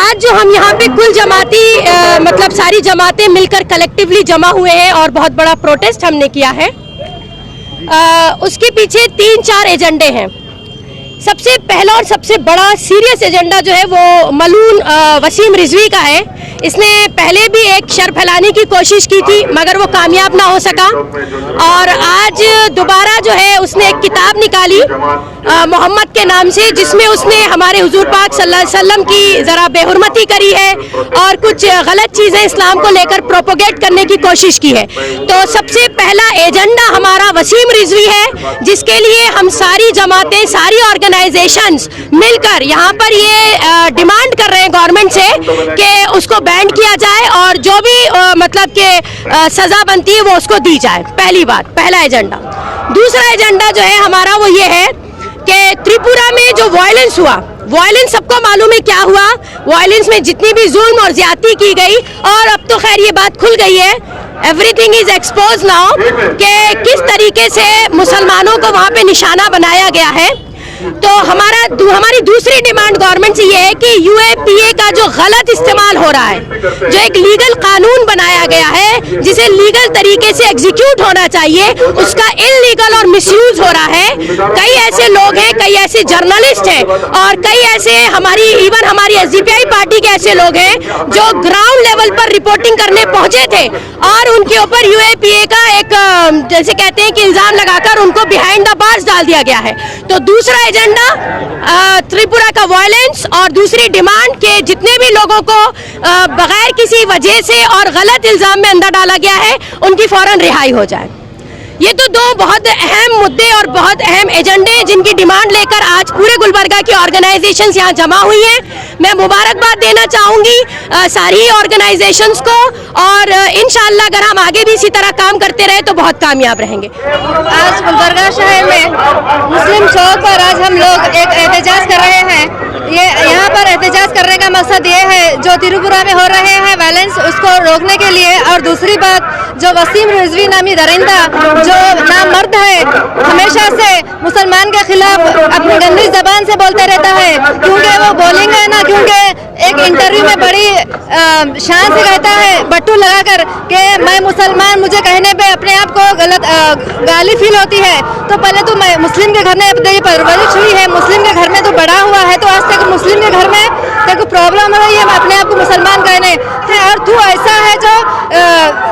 आज जो हम यहाँ पे कुल जमाती मतलब सारी जमातें मिलकर कलेक्टिवली जमा हुए हैं और बहुत बड़ा प्रोटेस्ट हमने किया है, उसके पीछे 3-4 एजेंडे हैं। सबसे पहला और सबसे बड़ा सीरियस एजेंडा जो है वो मलून वसीम रिजवी का है। इसने पहले भी एक शर फैलाने की कोशिश की थी मगर वो कामयाब ना हो सका, और आज दोबारा जो है उसने एक किताब निकाली मोहम्मद के नाम से, जिसमें उसने हमारे हुजूर पाक सल्लल्लाहु अलैहि वसल्लम की ज़रा बेहुरमती करी है और कुछ गलत चीज़ें इस्लाम को लेकर प्रोपोगेट करने की कोशिश की है। तो सबसे पहला एजेंडा हमारा वसीम रिजवी है, जिसके लिए हम सारी जमातें, सारी ऑर्गेनाइजेशंस मिलकर यहाँ पर ये डिमांड कर रहे हैं गवर्नमेंट से कि उसको बैन किया जाए और जो भी मतलब के सज़ा बनती है वो उसको दी जाए। पहली बात, पहला एजेंडा। दूसरा एजेंडा जो है हमारा वो ये है कि त्रिपुरा में जो वायलेंस हुआ, वायलेंस सबको मालूम है क्या हुआ। वायलेंस में जितनी भी जुल्म और ज्यादती की गई, और अब तो खैर ये बात खुल गई है, एवरीथिंग इज एक्सपोज नाउ कि किस तरीके से मुसलमानों को वहाँ पे निशाना बनाया गया है। तो हमारी दूसरी डिमांड गवर्नमेंट से ये है कि यूएपीए का जो गलत इस्तेमाल हो रहा है, जो एक लीगल कानून बनाया गया है जिसे लीगल तरीके से एग्जीक्यूट होना चाहिए, उसका इल्लीगल और मिसयूज हो रहा है। कई ऐसे लोग हैं, कई ऐसे जर्नलिस्ट हैं और कई ऐसे हमारी एसडीपीआई पार्टी के ऐसे लोग हैं जो ग्राउंड लेवल पर रिपोर्टिंग करने पहुंचे थे और उनके ऊपर यूएपीए का एक जैसे कहते हैं कि इल्जाम लगाकर उनको बिहाइंड द बार्स डाल दिया गया है। तो दूसरा एजेंडा त्रिपुरा का वायलेंस, और दूसरी डिमांड के जितने भी लोगों को बगैर किसी वजह से और गलत इल्जाम में अंदर डाला गया है उनकी फौरन रिहाई हो जाए। ये तो दो बहुत अहम मुद्दे और बहुत अहम एजेंडे हैं जिनकी डिमांड लेकर आज पूरे गुलबर्गा की ऑर्गेनाइजेशंस यहाँ जमा हुई हैं। मैं मुबारकबाद देना चाहूँगी सारी ऑर्गेनाइजेशंस को, और इंशाअल्लाह अगर हम आगे भी इसी तरह काम करते रहे तो बहुत कामयाब रहेंगे। आज गुलबर्गा शहर में मुस्लिम चौक पर आज हम लोग एक एहतजाज कर रहे हैं। ये यहाँ पर एहतजाज करने का मकसद ये है जो त्रिपुरा में हो रहे हैं वायलेंस, उसको रोकने के लिए। और दूसरी बात, जो वसीम रिजवी नामी दरिंदा जो नामर्द है, हमेशा से मुसलमान के खिलाफ अपनी गंदी जबान से बोलते रहता है, क्योंकि वो बोलेंगे ना, क्योंकि एक इंटरव्यू में बड़ी शान से कहता है बट्टू लगाकर कि मैं मुसलमान, मुझे कहने पे अपने आप को गलत गाली फील होती है। तो पहले तो मैं मुस्लिम के घर में अपनी परवरिश हुई है, मुस्लिम के घर में तो बड़ा हुआ है, तो आज तक मुस्लिम के घर में तेरे को प्रॉब्लम हो रही है अपने आप को मुसलमान कहने है, और तू ऐसा है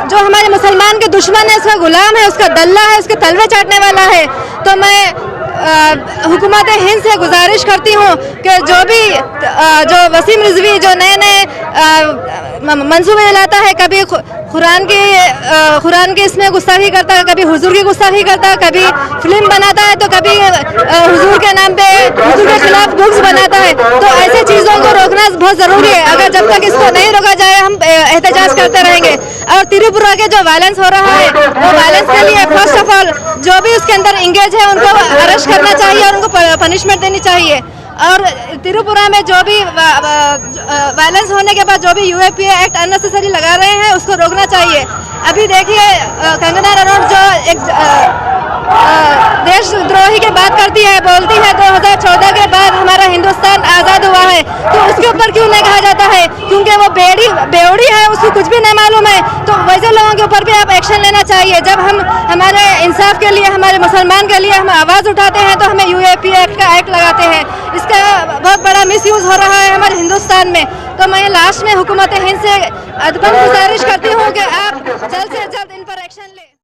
जो हमारे मुसलमान के दुश्मन है, उसका गुलाम है, उसका दल्ला है, उसके तलवे चाटने वाला है। तो मैं हुकूमत हिंद से गुजारिश करती हूँ कि जो वसीम रिजवी जो नए मंसूबे लाता है, कभी कुरान के इसमें गुस्ताखी करता है, कभी हुजूर की गुस्ताखी करता है, कभी फिल्म बनाता है, तो कभी हुजूर के नाम पे हुजूर के खिलाफ बुक्स बनाता है। तो ऐसे चीज़ों को रोकना बहुत ज़रूरी है। अगर जब तक इसको नहीं रोका जाए हम एहतजाज करते रहेंगे। और त्रिपुरा के जो वायलेंस हो रहा है, वो वायलेंस के लिए फर्स्ट ऑफ ऑल जो भी उसके अंदर इंगेज है उनको अरेस्ट करना चाहिए और उनको पनिशमेंट देनी चाहिए। और त्रिपुरा में जो भी वायलेंस होने के बाद जो भी यूएपीए एक्ट अननेसेसरी लगा रहे हैं उसको रोकना चाहिए। अभी देखिए कंगना रनौत जो एक देशद्रोही की बात करती है, बोलती है 2014 के बाद हमारा हिंदुस्तान आज़ाद हुआ है, तो उसके ऊपर क्यों नहीं कहा जाता है? क्योंकि वो बेवड़ी है, उसको कुछ भी नहीं मालूम है। तो वैसे लोगों के ऊपर भी आप एक्शन लेना चाहिए। जब हम हमारे इंसाफ के लिए, हमारे मुसलमान के लिए हम आवाज़ उठाते हैं तो हमें यूएपीए एक्ट का एक्ट लगाते हैं। इसका बहुत बड़ा मिसयूज़ हो रहा है हमारे हिंदुस्तान में। तो मैं लास्ट में हुकूमत हिंद से अदबन गुजारिश करती हूँ कि आप जल्द से जल्द इन पर एक्शन लें।